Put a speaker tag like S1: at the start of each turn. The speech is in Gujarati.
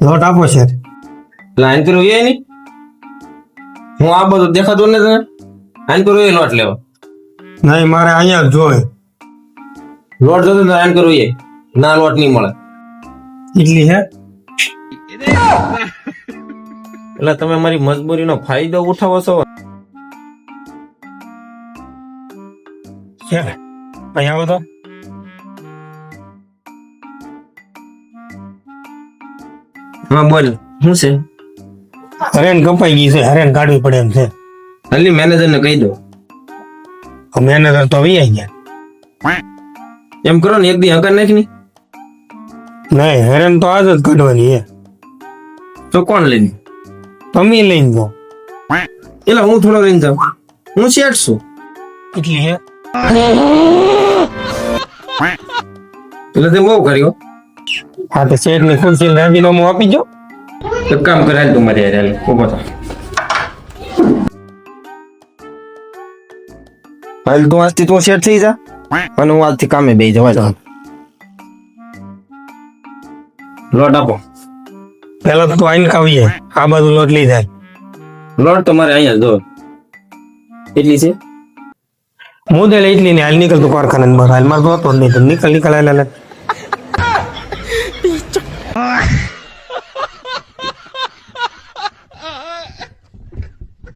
S1: લોટ આપો છે
S2: લાઈન પર હોય નહીં હું આ બધું દેખાતું ને તને આઈન પર હોય લોટ લેવા
S1: નહીં મારે અહીંયા જ જોવે
S2: લોટ જોતો તો આઈન પર હોય ના લોટ નહીં મળે
S1: ઇડલી હે
S2: એટલે તમે મારી મજબૂરીનો ફાયદો ઉઠાવો છો
S1: છે અહીંયા આવો તો
S2: હા બોલ શું છે
S1: હરેન કપાઈ ગઈ છે હરેન કાઢવી પડે એમ છે
S2: હલ્લી મેનેજર ને કહી દો
S1: મેનેજર તો વી ગયા
S2: એમ કરો ને એક દી હકાર નાખ ની
S1: નહીં હેરેન તો આજ જ કાઢવાની છે
S2: તો કોણ લઈને
S1: તમે લઈને જો
S2: એટલે હું થોડો લઈને જાઉં હું શેઠ છું
S1: કેટલી છે
S2: એટલે તે બહુ કર્યો
S1: હા તો શેઠ ની ખુરશી રાજીનામું આપી જો
S2: એક કામ કરાય તું મારી યાર ઉભો થા હાલ તું આજથી તું શેઠ થઈ જા અને હું આજથી કામે બેસી જવા જાઉં લોટ આપો
S1: પેલા તો તું આઈને કાવીએ આ બાજુ લોટ લઈ જાય
S2: લોટ તો મારે અહીંયા જો એટલી છે
S1: મોદેલ એટલી ને હાલ નીકળ તું કારખાને બહાર હાલ મારે જોતો જ નહીં તો નીકળ હાલ